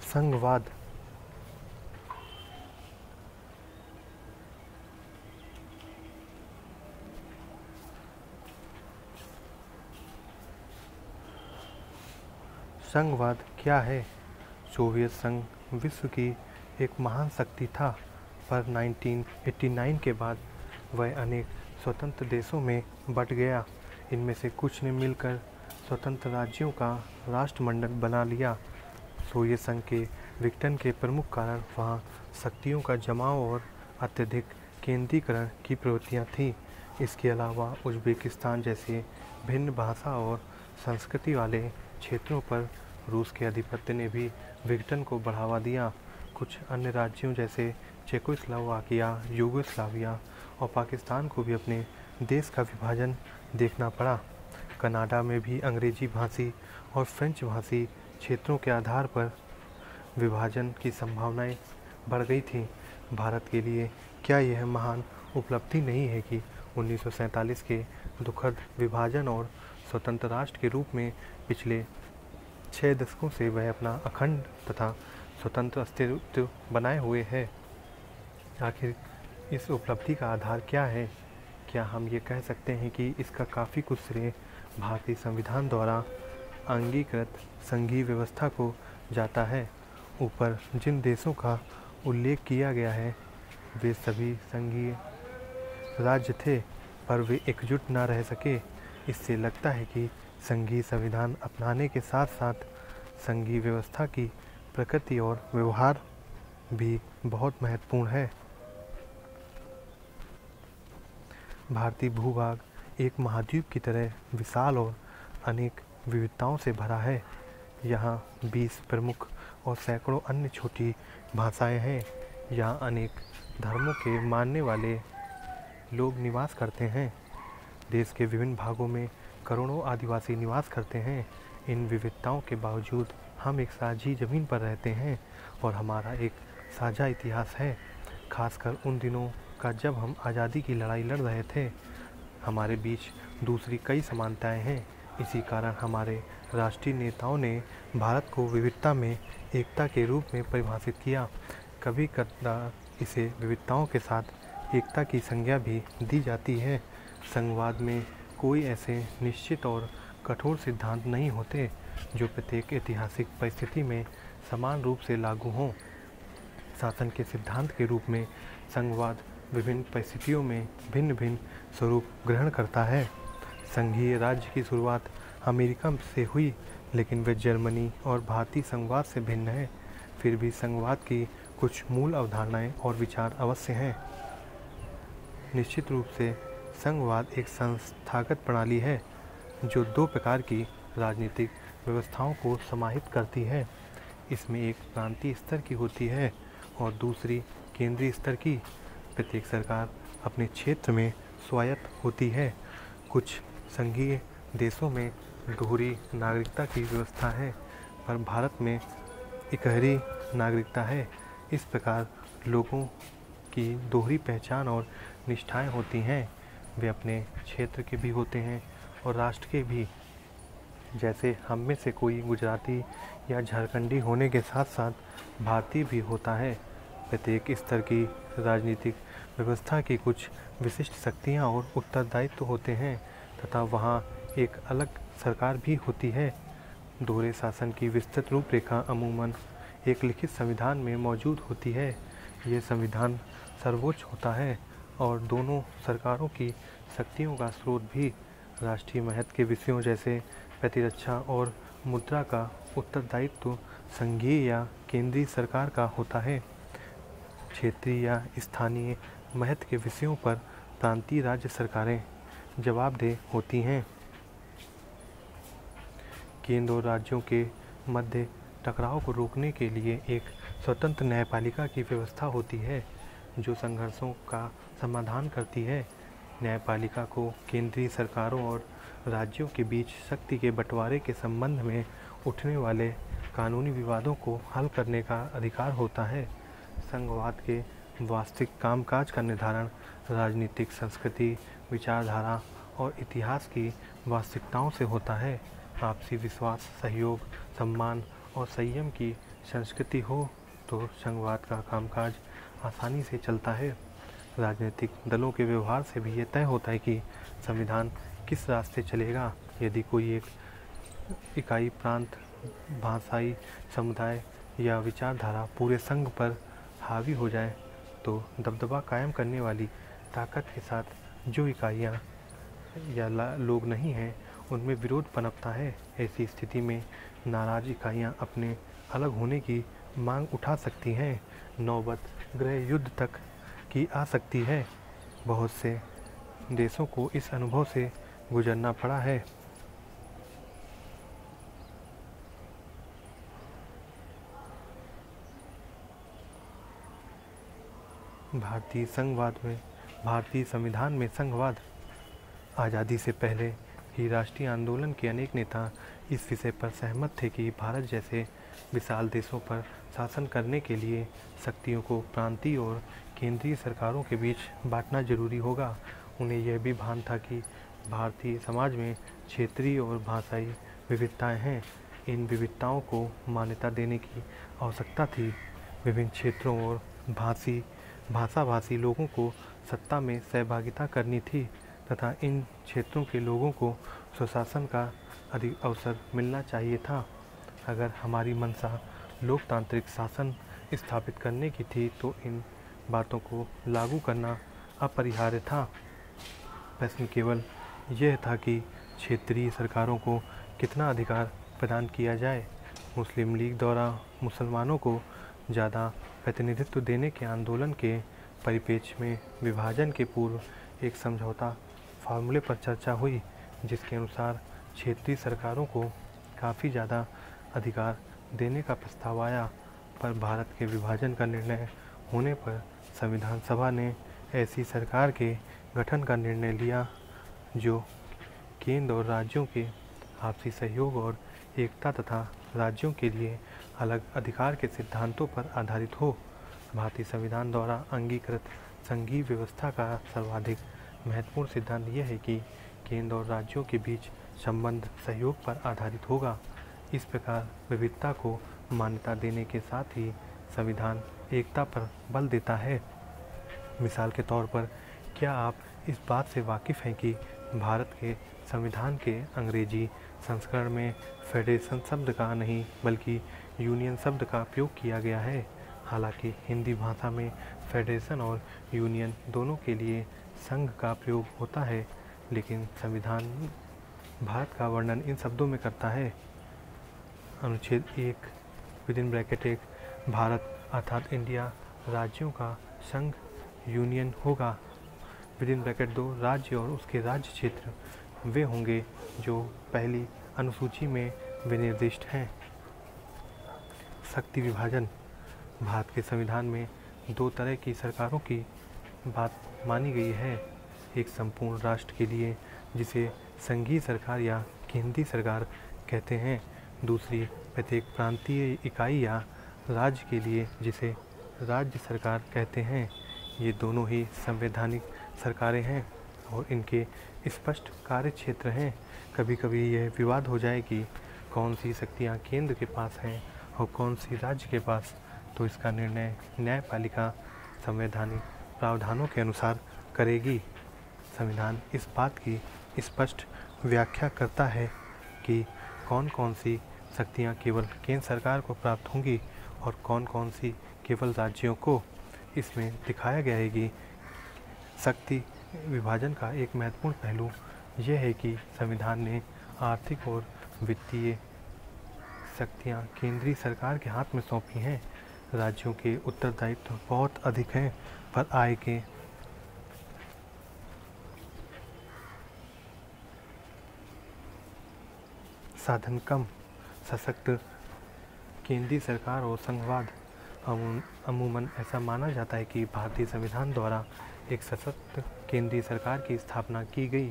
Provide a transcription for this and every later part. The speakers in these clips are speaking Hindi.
संघवाद। संघवाद क्या है? सोवियत संघ विश्व की एक महान शक्ति था, पर 1989 के बाद वह अनेक स्वतंत्र देशों में बँट गया। इनमें से कुछ ने मिलकर स्वतंत्र राज्यों का राष्ट्रमंडल बना लिया। सोवियत संघ के विघटन के प्रमुख कारण वहाँ शक्तियों का जमाव और अत्यधिक केंद्रीकरण की प्रवृत्तियाँ थीं। इसके अलावा उज़्बेकिस्तान जैसे भिन्न भाषा और संस्कृति वाले क्षेत्रों पर रूस के आधिपत्य ने भी विघटन को बढ़ावा दिया। कुछ अन्य राज्यों जैसे चेकोस्लोवाकिया, यूगोस्लाविया और पाकिस्तान को भी अपने देश का विभाजन देखना पड़ा। कनाडा में भी अंग्रेजी भाषी और फ्रेंच भाषी क्षेत्रों के आधार पर विभाजन की संभावनाएं बढ़ गई थीं। भारत के लिए क्या यह महान उपलब्धि नहीं है कि 1947 के दुखद विभाजन और स्वतंत्र राष्ट्र के रूप में पिछले 6 दशकों से वह अपना अखंड तथा स्वतंत्र अस्तित्व बनाए हुए है। आखिर इस उपलब्धि का आधार क्या है? क्या हम ये कह सकते हैं कि इसका काफ़ी कुछ श्रेय भारतीय संविधान द्वारा अंगीकृत संघीय व्यवस्था को जाता है? ऊपर जिन देशों का उल्लेख किया गया है वे सभी संघीय राज्य थे, पर वे एकजुट न रह सके। इससे लगता है कि संघीय संविधान अपनाने के साथ साथ संघीय व्यवस्था की प्रकृति और व्यवहार भी बहुत महत्वपूर्ण है। भारतीय भूभाग एक महाद्वीप की तरह विशाल और अनेक विविधताओं से भरा है। यहाँ 20 प्रमुख और सैकड़ों अन्य छोटी भाषाएं हैं। यहाँ अनेक धर्मों के मानने वाले लोग निवास करते हैं। देश के विभिन्न भागों में करोड़ों आदिवासी निवास करते हैं। इन विविधताओं के बावजूद हम एक साझी ज़मीन पर रहते हैं और हमारा एक साझा इतिहास है। खासकर उन दिनों का जब हम आज़ादी की लड़ाई लड़ रहे थे। हमारे बीच दूसरी कई समानताएं हैं। इसी कारण हमारे राष्ट्रीय नेताओं ने भारत को विविधता में एकता के रूप में परिभाषित किया। कभी कभार इसे विविधताओं के साथ एकता की संज्ञा भी दी जाती है। संघवाद में कोई ऐसे निश्चित और कठोर सिद्धांत नहीं होते जो प्रत्येक ऐतिहासिक परिस्थिति में समान रूप से लागू हों। शासन के सिद्धांत के रूप में संघवाद विभिन्न परिस्थितियों में भिन्न भिन्न स्वरूप ग्रहण करता है। संघीय राज्य की शुरुआत अमेरिका से हुई, लेकिन वे जर्मनी और भारतीय संघवाद से भिन्न है। फिर भी संघवाद की कुछ मूल अवधारणाएं और विचार अवश्य हैं। निश्चित रूप से संघवाद एक संस्थागत प्रणाली है जो 2 प्रकार की राजनीतिक व्यवस्थाओं को समाहित करती है। इसमें एक प्रांतीय स्तर की होती है और दूसरी केंद्रीय स्तर की। प्रत्येक सरकार अपने क्षेत्र में स्वायत्त होती है। कुछ संघीय देशों में दोहरी नागरिकता की व्यवस्था है, पर भारत में इकहरी नागरिकता है। इस प्रकार लोगों की दोहरी पहचान और निष्ठाएं होती हैं। वे अपने क्षेत्र के भी होते हैं और राष्ट्र के भी। जैसे हम में से कोई गुजराती या झारखंडी होने के साथ साथ भारतीय भी होता है। प्रत्येक स्तर की राजनीतिक व्यवस्था की कुछ विशिष्ट शक्तियाँ और उत्तरदायित्व होते हैं तथा वहाँ एक अलग सरकार भी होती है। दोहरे शासन की विस्तृत रूपरेखा अमूमन एक लिखित संविधान में मौजूद होती है। ये संविधान सर्वोच्च होता है और दोनों सरकारों की शक्तियों का स्रोत भी। राष्ट्रीय महत्व के विषयों जैसे प्रतिरक्षा और मुद्रा का उत्तरदायित्व संघीय या केंद्रीय सरकार का होता है। क्षेत्रीय या स्थानीय महत्व के विषयों पर प्रांतीय राज्य सरकारें जवाबदेह होती हैं। केंद्र और राज्यों के मध्य टकराव को रोकने के लिए एक स्वतंत्र न्यायपालिका की व्यवस्था होती है जो संघर्षों का समाधान करती है। न्यायपालिका को केंद्रीय सरकारों और राज्यों के बीच शक्ति के बंटवारे के संबंध में उठने वाले कानूनी विवादों को हल करने का अधिकार होता है। संघवाद के वास्तविक कामकाज का निर्धारण राजनीतिक संस्कृति, विचारधारा और इतिहास की वास्तविकताओं से होता है। आपसी विश्वास, सहयोग, सम्मान और संयम की संस्कृति हो तो संघवाद का कामकाज आसानी से चलता है। राजनीतिक दलों के व्यवहार से भी ये तय होता है कि संविधान किस रास्ते चलेगा। यदि कोई एक इकाई, प्रांत, भाषाई समुदाय या विचारधारा पूरे संघ पर हावी हो जाए तो दबदबा कायम करने वाली ताकत के साथ जो इकाइयाँ या लोग नहीं हैं उनमें विरोध पनपता है। ऐसी स्थिति में नाराज इकाइयाँ अपने अलग होने की मांग उठा सकती हैं। नौबत गृह युद्ध तक की आ सकती है। बहुत से देशों को इस अनुभव से गुजरना पड़ा है। भारतीय संविधान में संघवाद। आज़ादी से पहले ही राष्ट्रीय आंदोलन के अनेक नेता इस विषय पर सहमत थे कि भारत जैसे विशाल देशों पर शासन करने के लिए शक्तियों को प्रांतीय और केंद्रीय सरकारों के बीच बांटना जरूरी होगा। उन्हें यह भी भान था कि भारतीय समाज में क्षेत्रीय और भाषाई विविधताएं हैं। इन विविधताओं को मान्यता देने की आवश्यकता थी। विभिन्न क्षेत्रों और भाषाभाषी लोगों को सत्ता में सहभागिता करनी थी तथा इन क्षेत्रों के लोगों को स्वशासन का अधिक अवसर मिलना चाहिए था। अगर हमारी मंशा लोकतांत्रिक शासन स्थापित करने की थी तो इन बातों को लागू करना अपरिहार्य था। प्रश्न केवल यह था कि क्षेत्रीय सरकारों को कितना अधिकार प्रदान किया जाए। मुस्लिम लीग द्वारा मुसलमानों को ज़्यादा प्रतिनिधित्व देने के आंदोलन के परिप्रेक्ष्य में विभाजन के पूर्व एक समझौता फार्मूले पर चर्चा हुई, जिसके अनुसार क्षेत्रीय सरकारों को काफ़ी ज़्यादा अधिकार देने का प्रस्ताव आया। पर भारत के विभाजन का निर्णय होने पर संविधान सभा ने ऐसी सरकार के गठन का निर्णय लिया जो केंद्र और राज्यों के आपसी सहयोग और एकता तथा राज्यों के लिए अलग अधिकार के सिद्धांतों पर आधारित हो। भारतीय संविधान द्वारा अंगीकृत संघीय व्यवस्था का सर्वाधिक महत्वपूर्ण सिद्धांत यह है कि केंद्र और राज्यों के बीच संबंध सहयोग पर आधारित होगा। इस प्रकार विविधता को मान्यता देने के साथ ही संविधान एकता पर बल देता है। मिसाल के तौर पर, क्या आप इस बात से वाकिफ़ हैं कि भारत के संविधान के अंग्रेजी संस्करण में फेडरेशन शब्द का नहीं बल्कि यूनियन शब्द का उपयोग किया गया है। हालांकि हिंदी भाषा में फेडरेशन और यूनियन दोनों के लिए संघ का प्रयोग होता है, लेकिन संविधान भारत का वर्णन इन शब्दों में करता है। अनुच्छेद 1 (1) भारत अर्थात इंडिया राज्यों का संघ यूनियन होगा। (2) राज्य और उसके राज्य क्षेत्र वे होंगे जो पहली अनुसूची में विनिर्दिष्ट हैं। शक्ति विभाजन। भारत के संविधान में दो तरह की सरकारों की बात मानी गई है। एक संपूर्ण राष्ट्र के लिए जिसे संघीय सरकार या केंद्रीय सरकार कहते हैं। दूसरी प्रत्येक प्रांतीय इकाई या राज्य के लिए जिसे राज्य सरकार कहते हैं। ये दोनों ही संवैधानिक सरकारें हैं और इनके स्पष्ट कार्य क्षेत्र हैं। कभी कभी यह विवाद हो जाए कि कौन सी शक्तियाँ केंद्र के पास हैं और कौन सी राज्य के पास, तो इसका निर्णय न्यायपालिका संवैधानिक प्रावधानों के अनुसार करेगी। संविधान इस बात की स्पष्ट व्याख्या करता है कि कौन कौन सी शक्तियाँ केवल केंद्र सरकार को प्राप्त होंगी और कौन कौन सी केवल राज्यों को। इसमें दिखाया गया है कि शक्ति विभाजन का एक महत्वपूर्ण पहलू यह है कि संविधान ने आर्थिक और वित्तीय शक्तियाँ केंद्रीय सरकार के हाथ में सौंपी हैं। राज्यों के उत्तरदायित्व बहुत अधिक हैं, पर आय के साधन कम। सशक्त केंद्रीय सरकार और संघवाद। अमूमन ऐसा माना जाता है कि भारतीय संविधान द्वारा एक सशक्त केंद्रीय सरकार की स्थापना की गई।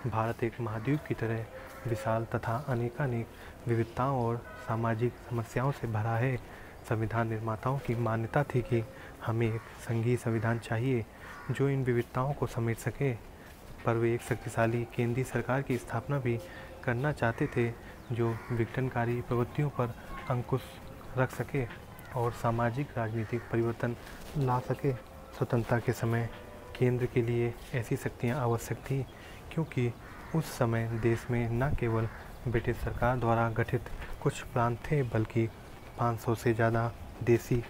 भारत एक महाद्वीप की तरह विशाल तथा अनेकानेक विविधताओं और सामाजिक समस्याओं से भरा है। संविधान निर्माताओं की मान्यता थी कि हमें एक संघीय संविधान चाहिए जो इन विविधताओं को समेट सके, पर वे एक शक्तिशाली केंद्रीय सरकार की स्थापना भी करना चाहते थे जो विघटनकारी प्रवृत्तियों पर अंकुश रख सके और सामाजिक राजनीतिक परिवर्तन ला सके। स्वतंत्रता के समय केंद्र के लिए ऐसी शक्तियाँ आवश्यक थी, क्योंकि उस समय देश में न केवल ब्रिटिश सरकार द्वारा गठित कुछ प्रांत थे, बल्कि 500 से ज़्यादा देसी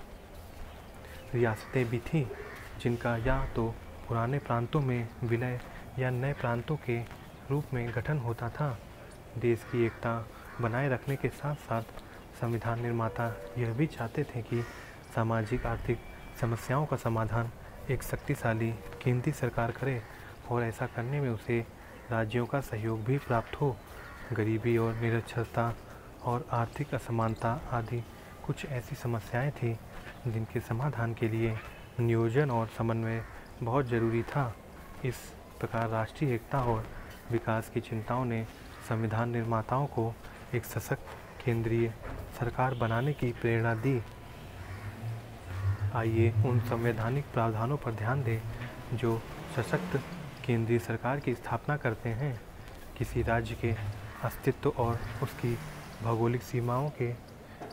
रियासतें भी थीं, जिनका या तो पुराने प्रांतों में विलय या नए प्रांतों के रूप में गठन होता था। देश की एकता बनाए रखने के साथ साथ संविधान निर्माता यह भी चाहते थे कि सामाजिक आर्थिक समस्याओं का समाधान एक शक्तिशाली केंद्रीय सरकार करे और ऐसा करने में उसे राज्यों का सहयोग भी प्राप्त हो। गरीबी और निरक्षरता और आर्थिक असमानता आदि कुछ ऐसी समस्याएं थीं जिनके समाधान के लिए नियोजन और समन्वय बहुत ज़रूरी था। इस प्रकार राष्ट्रीय एकता और विकास की चिंताओं ने संविधान निर्माताओं को एक सशक्त केंद्रीय सरकार बनाने की प्रेरणा दी। आइए उन संवैधानिक प्रावधानों पर ध्यान दें जो सशक्त केंद्रीय सरकार की स्थापना करते हैं। किसी राज्य के अस्तित्व और उसकी भौगोलिक सीमाओं के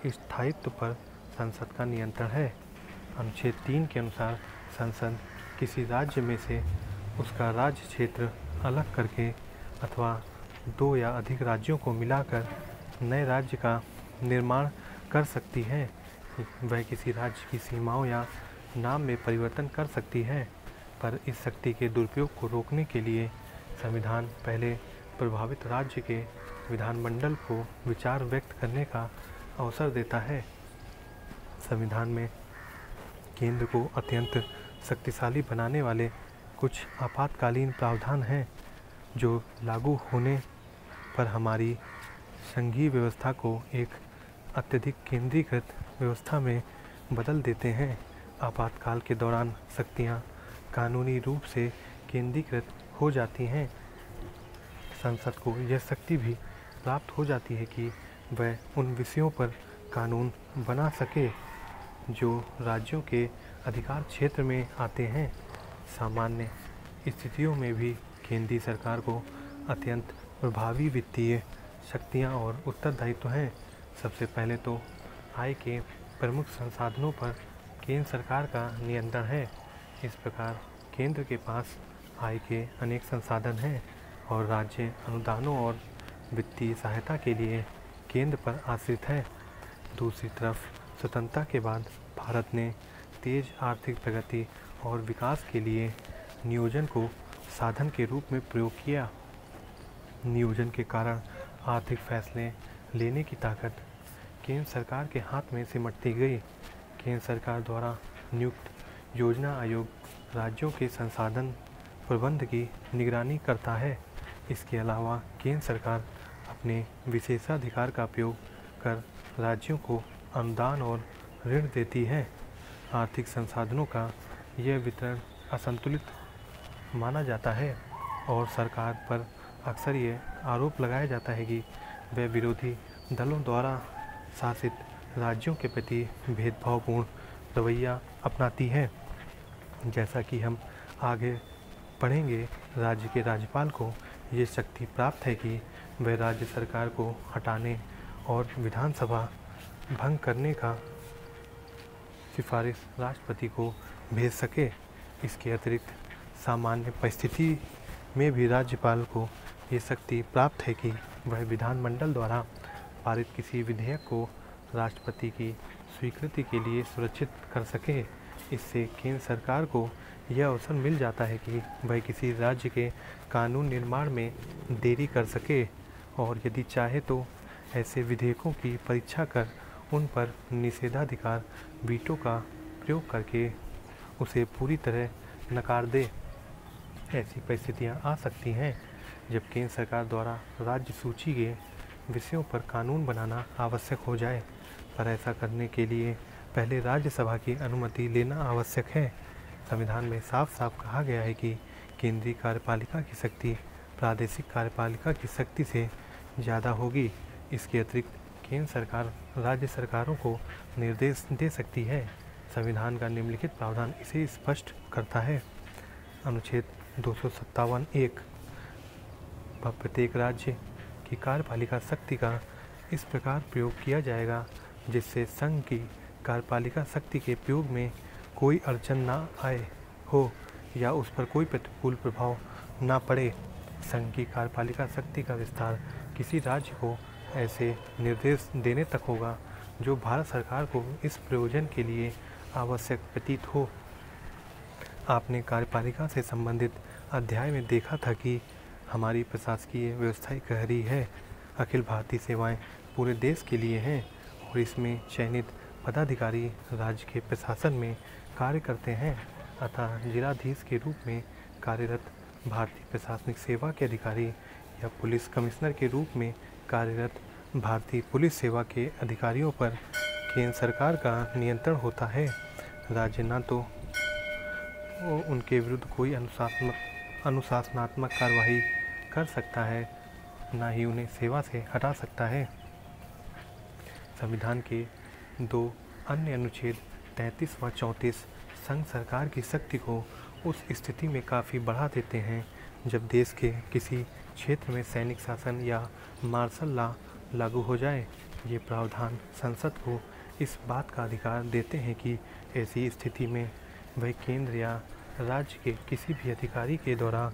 स्थायित्व पर संसद का नियंत्रण है। अनुच्छेद 3 के अनुसार संसद किसी राज्य में से उसका राज्य क्षेत्र अलग करके अथवा 2 या अधिक राज्यों को मिलाकर नए राज्य का निर्माण कर सकती है। वह किसी राज्य की सीमाओं या नाम में परिवर्तन कर सकती है, पर इस शक्ति के दुरुपयोग को रोकने के लिए संविधान पहले प्रभावित राज्य के विधानमंडल को विचार व्यक्त करने का अवसर देता है। संविधान में केंद्र को अत्यंत शक्तिशाली बनाने वाले कुछ आपातकालीन प्रावधान हैं जो लागू होने पर हमारी संघीय व्यवस्था को एक अत्यधिक केंद्रीकृत व्यवस्था में बदल देते हैं। आपातकाल के दौरान शक्तियाँ कानूनी रूप से केंद्रीकृत हो जाती हैं। संसद को यह शक्ति भी प्राप्त हो जाती है कि वह उन विषयों पर कानून बना सके जो राज्यों के अधिकार क्षेत्र में आते हैं। सामान्य स्थितियों में भी केंद्रीय सरकार को अत्यंत प्रभावी वित्तीय शक्तियाँ और उत्तरदायित्व हैं। सबसे पहले तो आय के प्रमुख संसाधनों पर केंद्र सरकार का नियंत्रण है। इस प्रकार केंद्र के पास आय के अनेक संसाधन हैं और राज्य अनुदानों और वित्तीय सहायता के लिए केंद्र पर आश्रित है। दूसरी तरफ स्वतंत्रता के बाद भारत ने तेज आर्थिक प्रगति और विकास के लिए नियोजन को साधन के रूप में प्रयोग किया। नियोजन के कारण आर्थिक फैसले लेने की ताकत केंद्र सरकार के हाथ में सिमटती गई। केंद्र सरकार द्वारा नियुक्त योजना आयोग राज्यों के संसाधन प्रबंध की निगरानी करता है। इसके अलावा केंद्र सरकार अपने विशेषाधिकार का उपयोग कर राज्यों को अनुदान और ऋण देती है। आर्थिक संसाधनों का यह वितरण असंतुलित माना जाता है और सरकार पर अक्सर ये आरोप लगाया जाता है कि वह विरोधी दलों द्वारा शासित राज्यों के प्रति भेदभावपूर्ण रवैया अपनाती है। जैसा कि हम आगे पढ़ेंगे, राज्य के राज्यपाल को ये शक्ति प्राप्त है कि वह राज्य सरकार को हटाने और विधानसभा भंग करने का सिफारिश राष्ट्रपति को भेज सके। इसके अतिरिक्त सामान्य परिस्थिति में भी राज्यपाल को ये शक्ति प्राप्त है कि वह विधानमंडल द्वारा पारित किसी विधेयक को राष्ट्रपति की स्वीकृति के लिए सुरक्षित कर सके। इससे केंद्र सरकार को यह अवसर मिल जाता है कि वह किसी राज्य के कानून निर्माण में देरी कर सके और यदि चाहे तो ऐसे विधेयकों की परीक्षा कर उन पर निषेधाधिकार वीटो का प्रयोग करके उसे पूरी तरह नकार दे। ऐसी परिस्थितियां आ सकती हैं जब केंद्र सरकार द्वारा राज्य सूची के विषयों पर कानून बनाना आवश्यक हो जाए, पर ऐसा करने के लिए पहले राज्यसभा की अनुमति लेना आवश्यक है। संविधान में साफ साफ कहा गया है कि केंद्रीय कार्यपालिका की शक्ति प्रादेशिक कार्यपालिका की शक्ति से ज़्यादा होगी। इसके अतिरिक्त केंद्र सरकार राज्य सरकारों को निर्देश दे सकती है। संविधान का निम्नलिखित प्रावधान इसे स्पष्ट करता है। अनुच्छेद 257(1) प्रत्येक राज्य की कार्यपालिका शक्ति का इस प्रकार प्रयोग किया जाएगा जिससे संघ की कार्यपालिका शक्ति के उपयोग में कोई अड़चन ना आए हो या उस पर कोई प्रतिकूल प्रभाव ना पड़े। संघ की कार्यपालिका शक्ति का विस्तार किसी राज्य को ऐसे निर्देश देने तक होगा जो भारत सरकार को इस प्रयोजन के लिए आवश्यक प्रतीत हो। आपने कार्यपालिका से संबंधित अध्याय में देखा था कि हमारी प्रशासकीय व्यवस्था कह रही है अखिल भारतीय सेवाएं पूरे देश के लिए हैं और इसमें चयनित पदाधिकारी राज्य के प्रशासन में कार्य करते हैं। अतः जिलाधीश के रूप में कार्यरत भारतीय प्रशासनिक सेवा के अधिकारी या पुलिस कमिश्नर के रूप में कार्यरत भारतीय पुलिस सेवा के अधिकारियों पर केंद्र सरकार का नियंत्रण होता है। राज्य न तो उनके विरुद्ध कोई अनुशासनात्मक कार्रवाई कर सकता है, न ही उन्हें सेवा से हटा सकता है। संविधान के दो अन्य अनुच्छेद 33 व 34 संघ सरकार की शक्ति को उस स्थिति में काफ़ी बढ़ा देते हैं जब देश के किसी क्षेत्र में सैनिक शासन या मार्शल लॉ लागू हो जाए। ये प्रावधान संसद को इस बात का अधिकार देते हैं कि ऐसी स्थिति में वह केंद्र या राज्य के किसी भी अधिकारी के द्वारा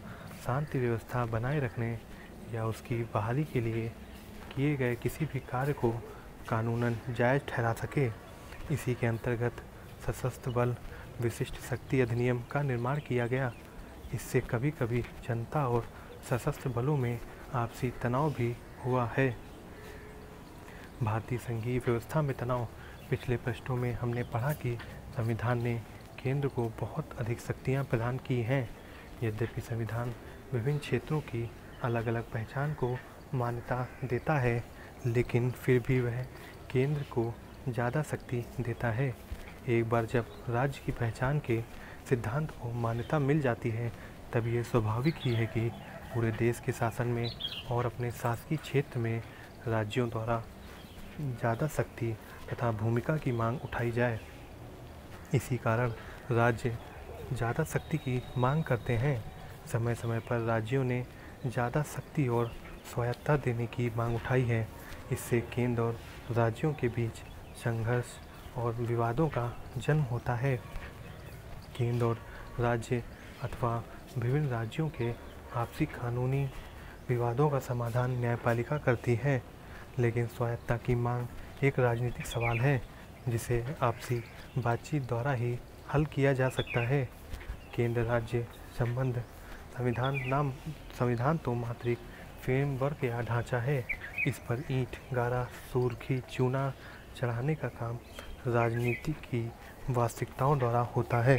शांति व्यवस्था बनाए रखने या उसकी बहाली के लिए किए गए किसी भी कार्य को कानूनन जायज़ ठहरा सके। इसी के अंतर्गत सशस्त्र बल विशिष्ट शक्ति अधिनियम का निर्माण किया गया। इससे कभी कभी जनता और सशस्त्र बलों में आपसी तनाव भी हुआ है। भारतीय संघीय व्यवस्था में तनाव। पिछले पृष्ठों में हमने पढ़ा कि संविधान ने केंद्र को बहुत अधिक शक्तियां प्रदान की हैं। यद्यपि संविधान विभिन्न क्षेत्रों की अलग अलग पहचान को मान्यता देता है, लेकिन फिर भी वह केंद्र को ज़्यादा शक्ति देता है। एक बार जब राज्य की पहचान के सिद्धांत को मान्यता मिल जाती है, तब ये स्वाभाविक ही है कि पूरे देश के शासन में और अपने शासकीय क्षेत्र में राज्यों द्वारा ज़्यादा शक्ति तथा भूमिका की मांग उठाई जाए। इसी कारण राज्य ज़्यादा शक्ति की मांग करते हैं। समय समय पर राज्यों ने ज़्यादा शक्ति और स्वायत्तता देने की मांग उठाई है। इससे केंद्र और राज्यों के बीच संघर्ष और विवादों का जन्म होता है। केंद्र और राज्य अथवा विभिन्न राज्यों के आपसी कानूनी विवादों का समाधान न्यायपालिका करती है, लेकिन स्वायत्तता की मांग एक राजनीतिक सवाल है जिसे आपसी बातचीत द्वारा ही हल किया जा सकता है। केंद्र राज्य संबंध संविधान तो मात्र एक फ्रेमवर्क या ढांचा है। इस पर ईंट, गारा, सुर्खी, चूना चढ़ाने का काम राजनीति की वास्तविकताओं द्वारा होता है।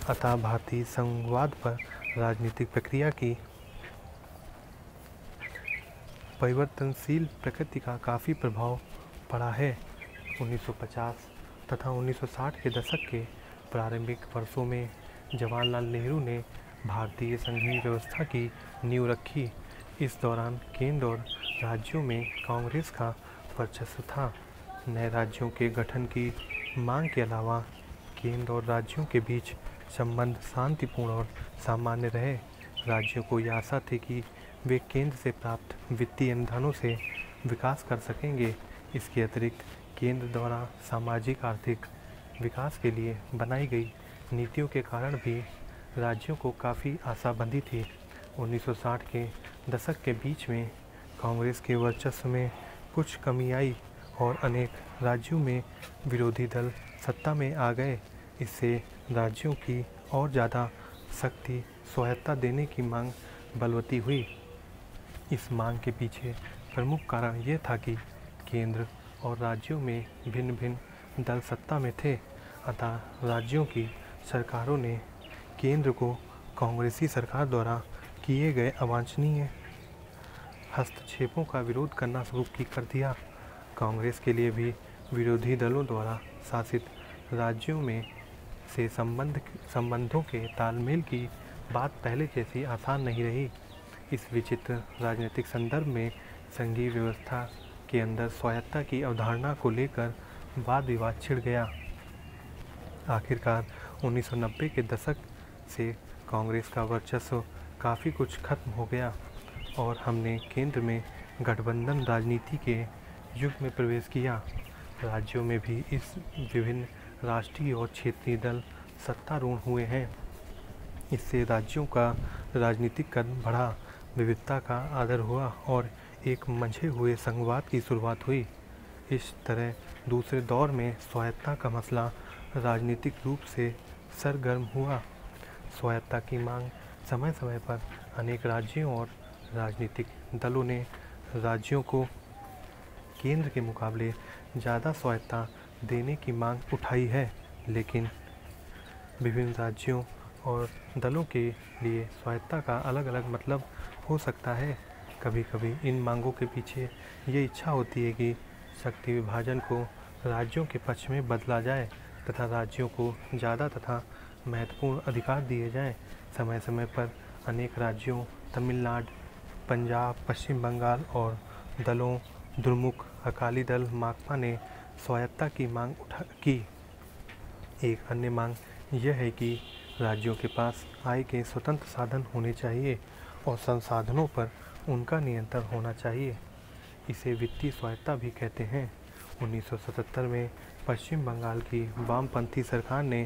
अतः भारतीय संघवाद पर राजनीतिक प्रक्रिया की परिवर्तनशील प्रकृति का काफ़ी प्रभाव पड़ा है। 1950 तथा 1960 के दशक के प्रारंभिक वर्षों में जवाहरलाल नेहरू ने भारतीय संघीय व्यवस्था की नींव रखी। इस दौरान केंद्र और राज्यों में कांग्रेस का वर्चस्व था। नए राज्यों के गठन की मांग के अलावा केंद्र और राज्यों के बीच संबंध शांतिपूर्ण और सामान्य रहे। राज्यों को यह आशा थी कि वे केंद्र से प्राप्त वित्तीय अनुदानों से विकास कर सकेंगे। इसके अतिरिक्त केंद्र द्वारा सामाजिक आर्थिक विकास के लिए बनाई गई नीतियों के कारण भी राज्यों को काफ़ी आशा बंधी थी। 1960 के दशक के बीच में कांग्रेस के वर्चस्व में कुछ कमी आई और अनेक राज्यों में विरोधी दल सत्ता में आ गए। इससे राज्यों की और ज़्यादा शक्ति स्वायत्तता देने की मांग बलवती हुई। इस मांग के पीछे प्रमुख कारण ये था कि केंद्र और राज्यों में भिन्न भिन्न दल सत्ता में थे। अतः राज्यों की सरकारों ने केंद्र को कांग्रेसी सरकार द्वारा किए गए अवांछनीय हस्तक्षेपों का विरोध करना शुरू कर दिया। कांग्रेस के लिए भी विरोधी दलों द्वारा शासित राज्यों में से संबंधों के तालमेल की बात पहले जैसी आसान नहीं रही। इस विचित्र राजनीतिक संदर्भ में संघीय व्यवस्था के अंदर स्वायत्तता की अवधारणा को लेकर वाद विवाद छिड़ गया। आखिरकार 1990 के दशक से कांग्रेस का वर्चस्व काफ़ी कुछ खत्म हो गया और हमने केंद्र में गठबंधन राजनीति के युग में प्रवेश किया। राज्यों में भी इस विभिन्न राष्ट्रीय और क्षेत्रीय दल सत्तारूढ़ हुए हैं। इससे राज्यों का राजनीतिकरण बढ़ा, विविधता का आदर हुआ और एक मंझे हुए संघवाद की शुरुआत हुई। इस तरह दूसरे दौर में स्वायत्तता का मसला राजनीतिक रूप से सरगर्म हुआ। स्वायत्तता की मांग समय समय पर अनेक राज्यों और राजनीतिक दलों ने राज्यों को केंद्र के मुकाबले ज़्यादा स्वायत्तता देने की मांग उठाई है, लेकिन विभिन्न राज्यों और दलों के लिए स्वायत्तता का अलग अलग मतलब हो सकता है। कभी कभी इन मांगों के पीछे ये इच्छा होती है कि शक्ति विभाजन को राज्यों के पक्ष में बदला जाए तथा राज्यों को ज़्यादा तथा महत्वपूर्ण अधिकार दिए जाएं। समय समय पर अनेक राज्यों तमिलनाडु, पंजाब, पश्चिम बंगाल और दलों द्रमुक, अकाली दल, माकपा ने स्वायत्तता की मांग की। एक अन्य मांग यह है कि राज्यों के पास आय के स्वतंत्र साधन होने चाहिए और संसाधनों पर उनका नियंत्रण होना चाहिए। इसे वित्तीय स्वायत्तता भी कहते हैं। 1977 में पश्चिम बंगाल की वामपंथी सरकार ने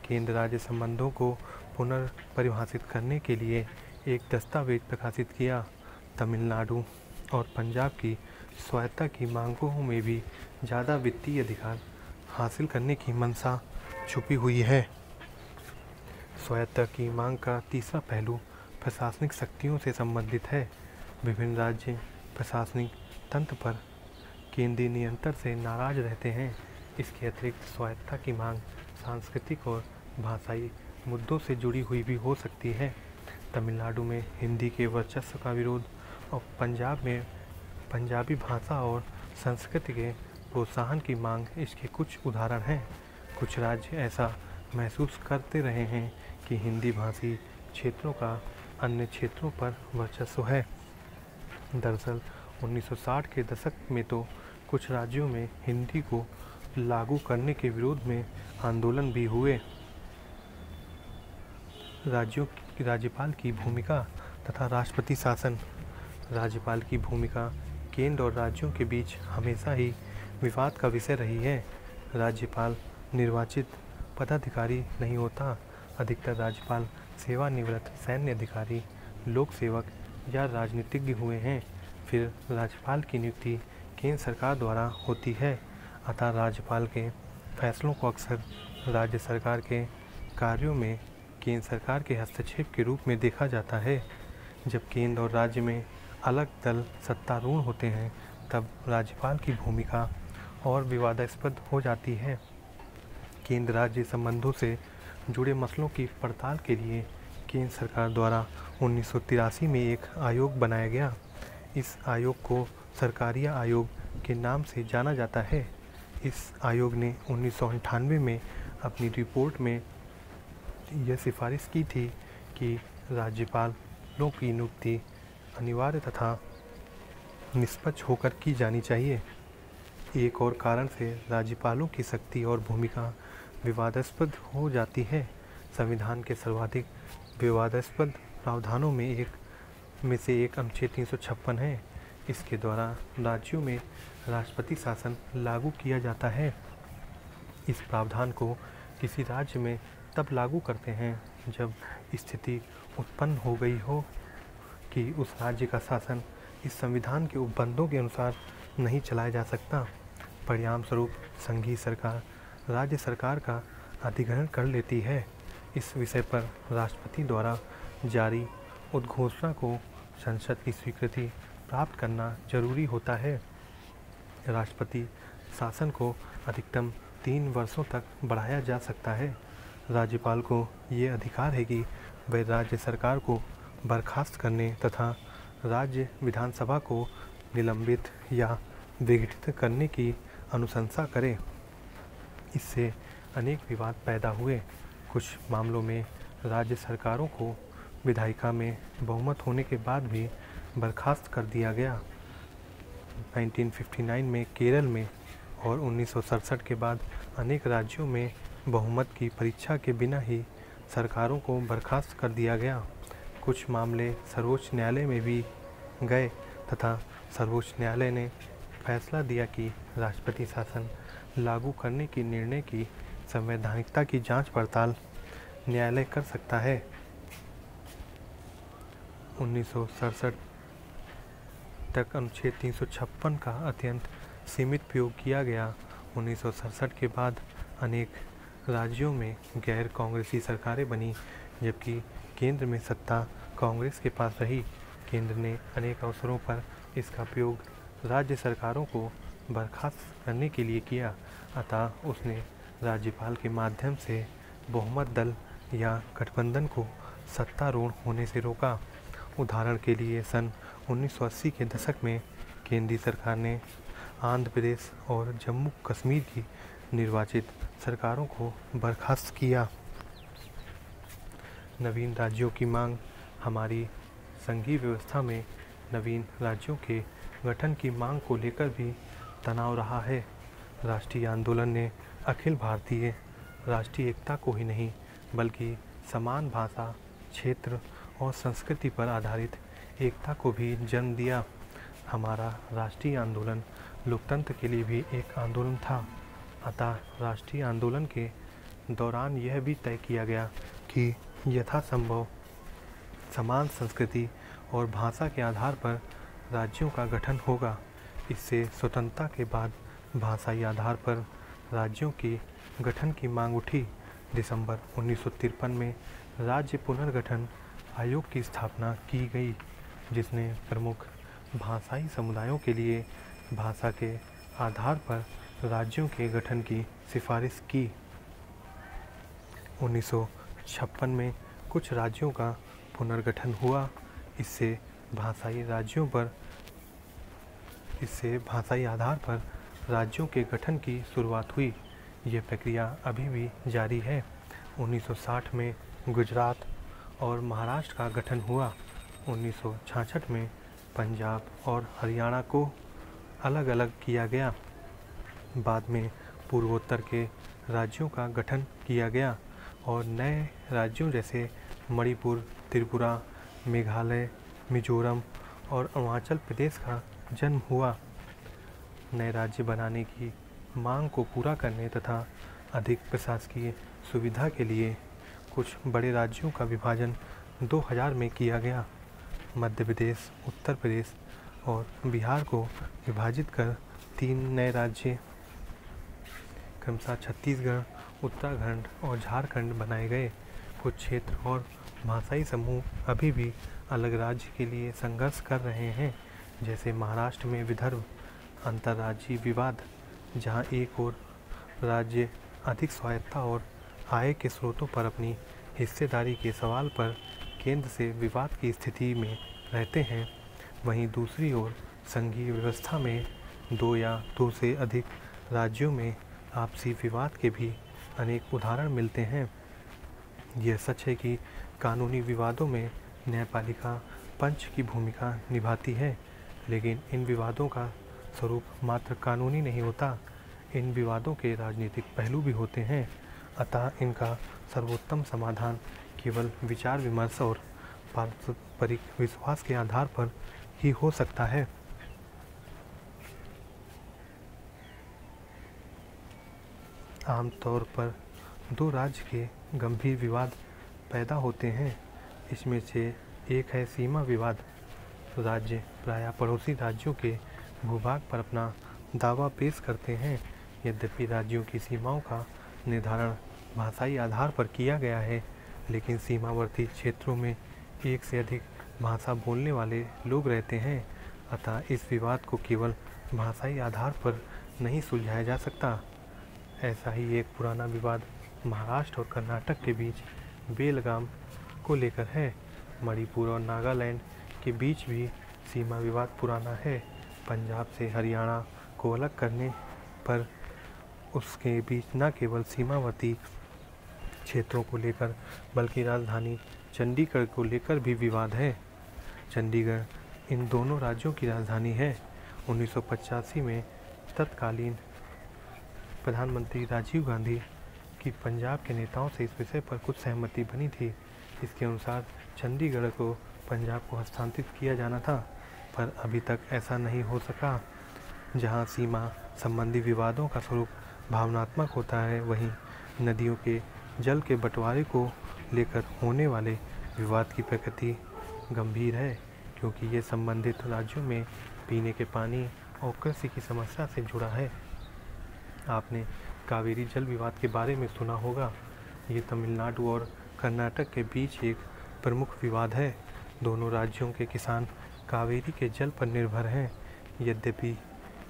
केंद्र राज्य संबंधों को पुनर्परिभाषित करने के लिए एक दस्तावेज प्रकाशित किया। तमिलनाडु और पंजाब की स्वायत्तता की मांगों में भी ज़्यादा वित्तीय अधिकार हासिल करने की मंशा छुपी हुई है। स्वायत्तता की मांग का तीसरा पहलू प्रशासनिक शक्तियों से संबंधित है। विभिन्न राज्य प्रशासनिक तंत्र पर केंद्रीय नियंत्रण से नाराज रहते हैं। इसके अतिरिक्त स्वायत्तता की मांग सांस्कृतिक और भाषाई मुद्दों से जुड़ी हुई भी हो सकती है। तमिलनाडु में हिंदी के वर्चस्व का विरोध और पंजाब में पंजाबी भाषा और संस्कृति के प्रोत्साहन की मांग इसके कुछ उदाहरण हैं। कुछ राज्य ऐसा महसूस करते रहे हैं कि हिंदी भाषी क्षेत्रों का अन्य क्षेत्रों पर वर्चस्व है। दरअसल 1960 के दशक में तो कुछ राज्यों में हिंदी को लागू करने के विरोध में आंदोलन भी हुए। राज्यपाल की भूमिका तथा राष्ट्रपति शासन। राज्यपाल की भूमिका केंद्र और राज्यों के बीच हमेशा ही विवाद का विषय रही है। राज्यपाल निर्वाचित पदाधिकारी नहीं होता। अधिकतर राज्यपाल सेवानिवृत्त सैन्य अधिकारी, लोक सेवक या राजनीतिज्ञ हुए हैं। फिर राज्यपाल की नियुक्ति केंद्र सरकार द्वारा होती है। अतः राज्यपाल के फैसलों को अक्सर राज्य सरकार के कार्यों में केंद्र सरकार के हस्तक्षेप के रूप में देखा जाता है। जब केंद्र और राज्य में अलग दल सत्तारूढ़ होते हैं, तब राज्यपाल की भूमिका और विवादास्पद हो जाती है। केंद्र राज्य संबंधों से जुड़े मसलों की पड़ताल के लिए केंद्र सरकार द्वारा 1983 में एक आयोग बनाया गया। इस आयोग को सरकारिया आयोग के नाम से जाना जाता है। इस आयोग ने 1998 में अपनी रिपोर्ट में यह सिफारिश की थी कि राज्यपालों की नियुक्ति अनिवार्य तथा निष्पक्ष होकर की जानी चाहिए। एक और कारण से राज्यपालों की शक्ति और भूमिका विवादास्पद हो जाती है। संविधान के सर्वाधिक विवादास्पद प्रावधानों में से एक अनुच्छेद 356 है। इसके द्वारा राज्यों में राष्ट्रपति शासन लागू किया जाता है। इस प्रावधान को किसी राज्य में तब लागू करते हैं जब स्थिति उत्पन्न हो गई हो कि उस राज्य का शासन इस संविधान के उपबंधों के अनुसार नहीं चलाया जा सकता। परिणाम स्वरूप संघीय सरकार राज्य सरकार का अधिग्रहण कर लेती है। इस विषय पर राष्ट्रपति द्वारा जारी उद्घोषणा को संसद की स्वीकृति प्राप्त करना जरूरी होता है। राष्ट्रपति शासन को अधिकतम 3 वर्षों तक बढ़ाया जा सकता है। राज्यपाल को ये अधिकार है कि वह राज्य सरकार को बर्खास्त करने तथा राज्य विधानसभा को निलंबित या विघटित करने की अनुशंसा करे। इससे अनेक विवाद पैदा हुए। कुछ मामलों में राज्य सरकारों को विधायिका में बहुमत होने के बाद भी बर्खास्त कर दिया गया। 1959 में केरल में और 1967 के बाद अनेक राज्यों में बहुमत की परीक्षा के बिना ही सरकारों को बर्खास्त कर दिया गया। कुछ मामले सर्वोच्च न्यायालय में भी गए तथा सर्वोच्च न्यायालय ने फैसला दिया कि राष्ट्रपति शासन लागू करने की निर्णय की संवैधानिकता की जांच पड़ताल न्यायालय कर सकता है। 1967 तक अनुच्छेद 356 का अत्यंत सीमित प्रयोग किया गया। 1967 के बाद अनेक राज्यों में गैर कांग्रेसी सरकारें बनी, जबकि केंद्र में सत्ता कांग्रेस के पास रही। केंद्र ने अनेक अवसरों पर इसका प्रयोग राज्य सरकारों को बर्खास्त करने के लिए किया, अतः उसने राज्यपाल के माध्यम से बहुमत दल या गठबंधन को सत्तारूढ़ होने से रोका। उदाहरण के लिए सन 1980 के दशक में केंद्रीय सरकार ने आंध्र प्रदेश और जम्मू कश्मीर की निर्वाचित सरकारों को बर्खास्त किया। नवीन राज्यों की मांग। हमारी संघीय व्यवस्था में नवीन राज्यों के गठन की मांग को लेकर भी तनाव रहा है। राष्ट्रीय आंदोलन ने अखिल भारतीय राष्ट्रीय एकता को ही नहीं बल्कि समान भाषा, क्षेत्र और संस्कृति पर आधारित एकता को भी जन्म दिया। हमारा राष्ट्रीय आंदोलन लोकतंत्र के लिए भी एक आंदोलन था, अतः राष्ट्रीय आंदोलन के दौरान यह भी तय किया गया कि यथासंभव समान संस्कृति और भाषा के आधार पर राज्यों का गठन होगा। इससे स्वतंत्रता के बाद भाषाई आधार पर राज्यों की गठन की मांग उठी। दिसंबर 1953 में राज्य पुनर्गठन आयोग की स्थापना की गई, जिसने प्रमुख भाषाई समुदायों के लिए भाषा के आधार पर राज्यों के गठन की सिफारिश की। 1956 में कुछ राज्यों का पुनर्गठन हुआ। इससे भाषाई आधार पर राज्यों के गठन की शुरुआत हुई। यह प्रक्रिया अभी भी जारी है। 1960 में गुजरात और महाराष्ट्र का गठन हुआ। 1966 में पंजाब और हरियाणा को अलग अलग किया गया। बाद में पूर्वोत्तर के राज्यों का गठन किया गया और नए राज्यों जैसे मणिपुर, त्रिपुरा, मेघालय, मिजोरम और अरुणाचल प्रदेश का जन्म हुआ। नए राज्य बनाने की मांग को पूरा करने तथा अधिक प्रशासकीय सुविधा के लिए कुछ बड़े राज्यों का विभाजन 2000 में किया गया। मध्य प्रदेश, उत्तर प्रदेश और बिहार को विभाजित कर 3 नए राज्य क्रमशः छत्तीसगढ़, उत्तराखंड और झारखंड बनाए गए। कुछ क्षेत्र और भाषाई समूह अभी भी अलग राज्य के लिए संघर्ष कर रहे हैं, जैसे महाराष्ट्र में विदर्भ। अंतर्राज्यीय विवाद, जहां एक और राज्य अधिक स्वायत्तता और आय के स्रोतों पर अपनी हिस्सेदारी के सवाल पर केंद्र से विवाद की स्थिति में रहते हैं, वहीं दूसरी ओर संघीय व्यवस्था में 2 या 2 से अधिक राज्यों में आपसी विवाद के भी अनेक उदाहरण मिलते हैं। यह सच है कि कानूनी विवादों में न्यायपालिका पंच की भूमिका निभाती है, लेकिन इन विवादों का स्वरूप मात्र कानूनी नहीं होता। इन विवादों के राजनीतिक पहलू भी होते हैं, अतः इनका सर्वोत्तम समाधान केवल विचार विमर्श और पारस्परिक विश्वास के आधार पर ही हो सकता है। आमतौर पर 2 राज्य के गंभीर विवाद पैदा होते हैं। इसमें से एक है सीमा विवाद। राज्य प्रायः पड़ोसी राज्यों के भूभाग पर अपना दावा पेश करते हैं। यद्यपि राज्यों की सीमाओं का निर्धारण भाषाई आधार पर किया गया है, लेकिन सीमावर्ती क्षेत्रों में एक से अधिक भाषा बोलने वाले लोग रहते हैं, अतः इस विवाद को केवल भाषाई आधार पर नहीं सुलझाया जा सकता। ऐसा ही एक पुराना विवाद महाराष्ट्र और कर्नाटक के बीच बेलगाम को लेकर है। मणिपुर और नागालैंड के बीच भी सीमा विवाद पुराना है। पंजाब से हरियाणा को अलग करने पर उसके बीच न केवल सीमावर्ती क्षेत्रों को लेकर बल्कि राजधानी चंडीगढ़ को लेकर भी विवाद है। चंडीगढ़ इन दोनों राज्यों की राजधानी है। 1985 में तत्कालीन प्रधानमंत्री राजीव गांधी की पंजाब के नेताओं से इस विषय पर कुछ सहमति बनी थी। इसके अनुसार चंडीगढ़ को पंजाब को हस्तांतरित किया जाना था, पर अभी तक ऐसा नहीं हो सका। जहां सीमा संबंधी विवादों का स्वरूप भावनात्मक होता है, वहीं नदियों के जल के बंटवारे को लेकर होने वाले विवाद की प्रकृति गंभीर है, क्योंकि ये संबंधित राज्यों में पीने के पानी और कृषि की समस्या से जुड़ा है। आपने कावेरी जल विवाद के बारे में सुना होगा। ये तमिलनाडु और कर्नाटक के बीच एक प्रमुख विवाद है। दोनों राज्यों के किसान कावेरी के जल पर निर्भर हैं। यद्यपि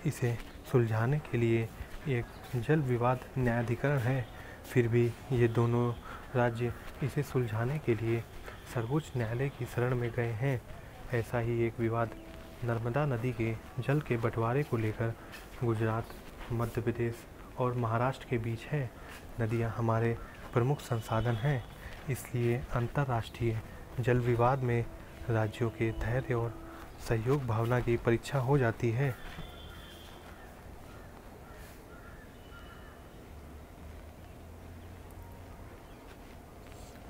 इसे सुलझाने के लिए एक जल विवाद न्यायाधिकरण है, फिर भी ये दोनों राज्य इसे सुलझाने के लिए सर्वोच्च न्यायालय की शरण में गए हैं। ऐसा ही एक विवाद नर्मदा नदी के जल के बंटवारे को लेकर गुजरात, मध्य प्रदेश और महाराष्ट्र के बीच है। नदियाँ हमारे प्रमुख संसाधन हैं, इसलिए अंतर्राष्ट्रीय जल विवाद में राज्यों के धैर्य और सहयोग भावना की परीक्षा हो जाती है।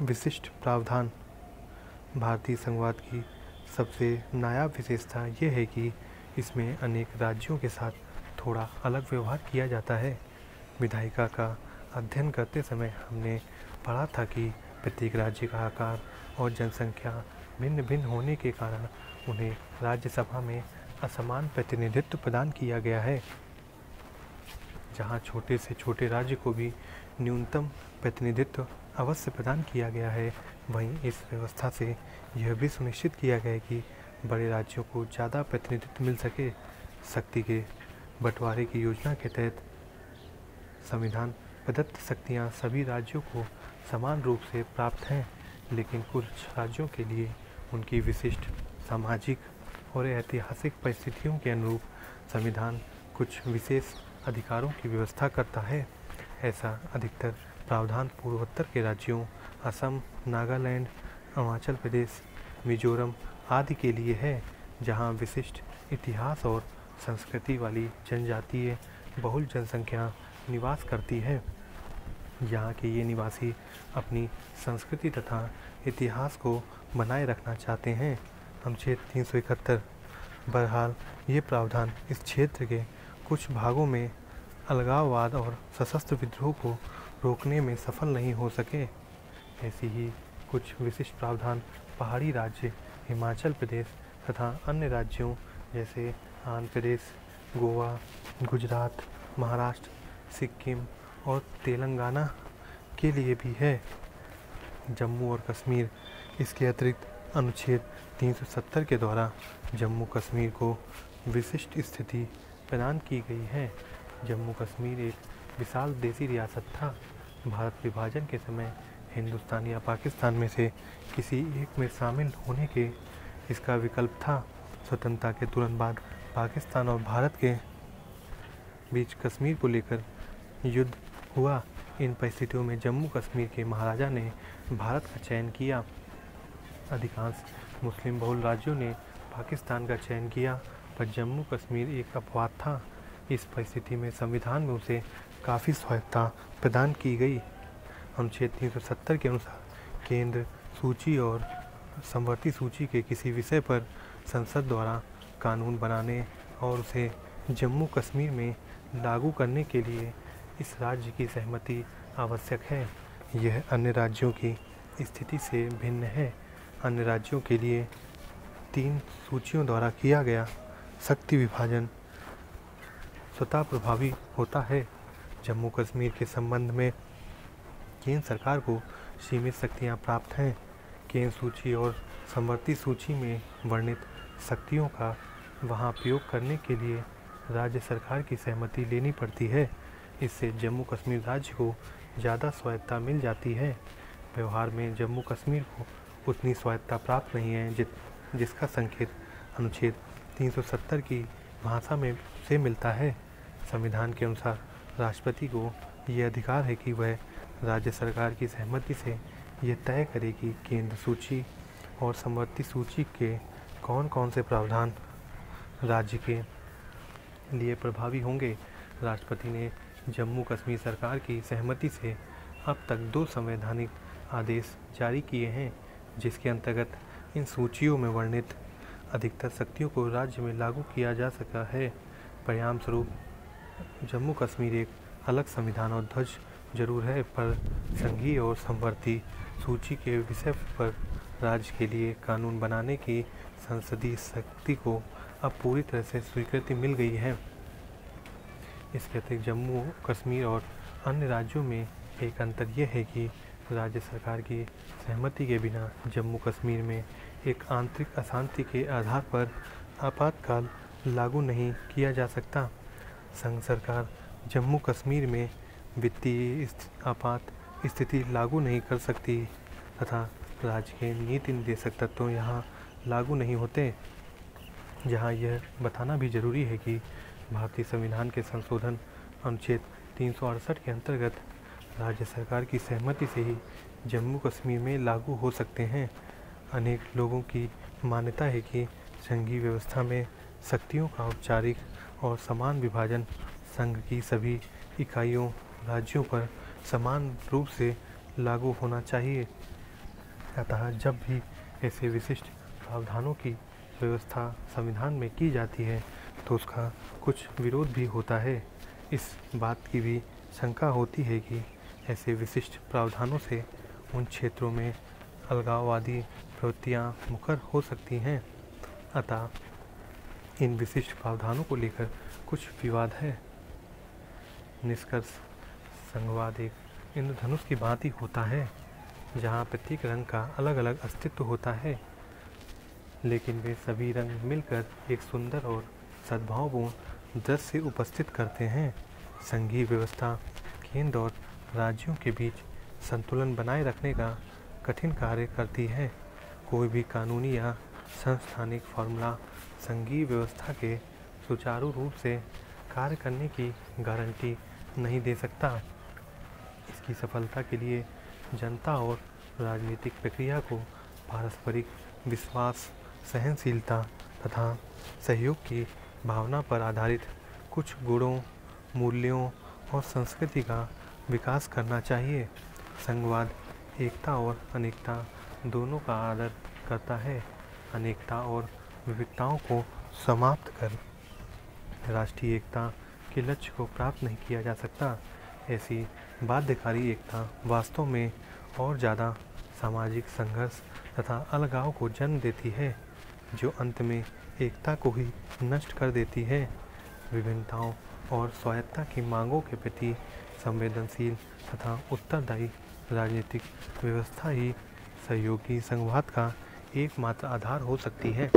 विशिष्ट प्रावधान। भारतीय संघवाद की सबसे नायाब विशेषता यह है कि इसमें अनेक राज्यों के साथ थोड़ा अलग व्यवहार किया जाता है। विधायिका का अध्ययन करते समय हमने पढ़ा था कि प्रत्येक राज्य का आकार और जनसंख्या भिन्न भिन्न होने के कारण उन्हें राज्यसभा में असमान प्रतिनिधित्व प्रदान किया गया है। जहां छोटे से छोटे राज्य को भी न्यूनतम प्रतिनिधित्व अवश्य प्रदान किया गया है, वहीं इस व्यवस्था से यह भी सुनिश्चित किया गया है कि बड़े राज्यों को ज़्यादा प्रतिनिधित्व मिल सके। शक्ति के बंटवारे की योजना के तहत संविधान प्रदत्त शक्तियाँ सभी राज्यों को समान रूप से प्राप्त हैं, लेकिन कुछ राज्यों के लिए उनकी विशिष्ट सामाजिक और ऐतिहासिक परिस्थितियों के अनुरूप संविधान कुछ विशेष अधिकारों की व्यवस्था करता है। ऐसा अधिकतर प्रावधान पूर्वोत्तर के राज्यों असम, नागालैंड, अरुणाचल प्रदेश, मिजोरम आदि के लिए है, जहां विशिष्ट इतिहास और संस्कृति वाली जनजातीय बहुल जनसंख्या निवास करती है। यहाँ के ये निवासी अपनी संस्कृति तथा इतिहास को बनाए रखना चाहते हैं। अनुच्छेद 371। बहरहाल ये प्रावधान इस क्षेत्र के कुछ भागों में अलगाववाद और सशस्त्र विद्रोह को रोकने में सफल नहीं हो सके। ऐसी ही कुछ विशिष्ट प्रावधान पहाड़ी राज्य हिमाचल प्रदेश तथा अन्य राज्यों जैसे आंध्र प्रदेश, गोवा, गुजरात, महाराष्ट्र, सिक्किम और तेलंगाना के लिए भी है। जम्मू और कश्मीर। इसके अतिरिक्त अनुच्छेद 370 के द्वारा जम्मू कश्मीर को विशिष्ट स्थिति प्रदान की गई है। जम्मू कश्मीर एक विशाल देशी रियासत था। भारत विभाजन के समय हिंदुस्तान या पाकिस्तान में से किसी एक में शामिल होने के इसका विकल्प था। स्वतंत्रता के तुरंत बाद पाकिस्तान और भारत के बीच कश्मीर को लेकर युद्ध हुआ। इन परिस्थितियों में जम्मू कश्मीर के महाराजा ने भारत का चयन किया। अधिकांश मुस्लिम बहुल राज्यों ने पाकिस्तान का चयन किया, पर जम्मू कश्मीर एक अपवाद था। इस परिस्थिति में संविधान में उसे काफ़ी स्वायत्तता प्रदान की गई। अनुच्छेद 370 के अनुसार केंद्र सूची और समवर्ती सूची के किसी विषय पर संसद द्वारा कानून बनाने और उसे जम्मू कश्मीर में लागू करने के लिए इस राज्य की सहमति आवश्यक है। यह अन्य राज्यों की स्थिति से भिन्न है। अन्य राज्यों के लिए 3 सूचियों द्वारा किया गया शक्ति विभाजन स्वतः प्रभावी होता है। जम्मू कश्मीर के संबंध में केंद्र सरकार को सीमित शक्तियां प्राप्त हैं। केंद्र सूची और समवर्ती सूची में वर्णित शक्तियों का वहां प्रयोग करने के लिए राज्य सरकार की सहमति लेनी पड़ती है। इससे जम्मू कश्मीर राज्य को ज़्यादा स्वायत्तता मिल जाती है। व्यवहार में जम्मू कश्मीर को उतनी स्वायत्तता प्राप्त नहीं है जिसका संकेत अनुच्छेद 370 की भाषा में से मिलता है। संविधान के अनुसार राष्ट्रपति को ये अधिकार है कि वह राज्य सरकार की सहमति से ये तय करे कि केंद्र सूची और समवर्ती सूची के कौन कौन से प्रावधान राज्य के लिए प्रभावी होंगे। राष्ट्रपति ने जम्मू कश्मीर सरकार की सहमति से अब तक 2 संवैधानिक आदेश जारी किए हैं, जिसके अंतर्गत इन सूचियों में वर्णित अधिकतर शक्तियों को राज्य में लागू किया जा सका है। परिणाम स्वरूप जम्मू कश्मीर एक अलग संविधान और ध्वज जरूर है, पर संघीय और समवर्ती सूची के विषय पर राज्य के लिए कानून बनाने की संसदीय शक्ति को अब पूरी तरह से स्वीकृति मिल गई है। इसके अतिरिक्त जम्मू कश्मीर और अन्य राज्यों में एक अंतर यह है कि राज्य सरकार की सहमति के बिना जम्मू कश्मीर में एक आंतरिक अशांति के आधार पर आपातकाल लागू नहीं किया जा सकता। संघ सरकार जम्मू कश्मीर में वित्तीय आपात स्थिति लागू नहीं कर सकती तथा राज्य के नीति निर्देशक तत्व यहाँ लागू नहीं होते। जहाँ यह बताना भी जरूरी है कि भारतीय संविधान के संशोधन अनुच्छेद 368 के अंतर्गत राज्य सरकार की सहमति से ही जम्मू कश्मीर में लागू हो सकते हैं। अनेक लोगों की मान्यता है कि संघीय व्यवस्था में शक्तियों का औपचारिक और समान विभाजन संघ की सभी इकाइयों राज्यों पर समान रूप से लागू होना चाहिए। अतः जब भी ऐसे विशिष्ट प्रावधानों की व्यवस्था संविधान में की जाती है तो उसका कुछ विरोध भी होता है। इस बात की भी शंका होती है कि ऐसे विशिष्ट प्रावधानों से उन क्षेत्रों में अलगाववादी प्रवृत्तियाँ मुखर हो सकती हैं। अतः इन विशिष्ट प्रावधानों को लेकर कुछ विवाद है। निष्कर्ष, संघवाद एक इंद्रधनुष की भांति होता है जहाँ प्रत्येक रंग का अलग अलग अस्तित्व होता है, लेकिन वे सभी रंग मिलकर एक सुंदर और सद्भावपूर्ण दृश्य उपस्थित करते हैं। संघीय व्यवस्था केंद्र और राज्यों के बीच संतुलन बनाए रखने का कठिन कार्य करती है। कोई भी कानूनी या संस्थानिक फॉर्मूला संघीय व्यवस्था के सुचारू रूप से कार्य करने की गारंटी नहीं दे सकता। इसकी सफलता के लिए जनता और राजनीतिक प्रक्रिया को पारस्परिक विश्वास, सहनशीलता तथा सहयोग की भावना पर आधारित कुछ गुणों, मूल्यों और संस्कृति का विकास करना चाहिए। संघवाद एकता और अनेकता दोनों का आदर करता है। अनेकता और विविधताओं को समाप्त कर राष्ट्रीय एकता के लक्ष्य को प्राप्त नहीं किया जा सकता। ऐसी बाध्यकारी एकता वास्तव में और ज़्यादा सामाजिक संघर्ष तथा अलगाव को जन्म देती है, जो अंत में एकता को ही नष्ट कर देती है। विभिन्नताओं और स्वायत्तता की मांगों के प्रति संवेदनशील तथा उत्तरदायी राजनीतिक व्यवस्था ही सहयोगी संघवाद का एकमात्र आधार हो सकती है।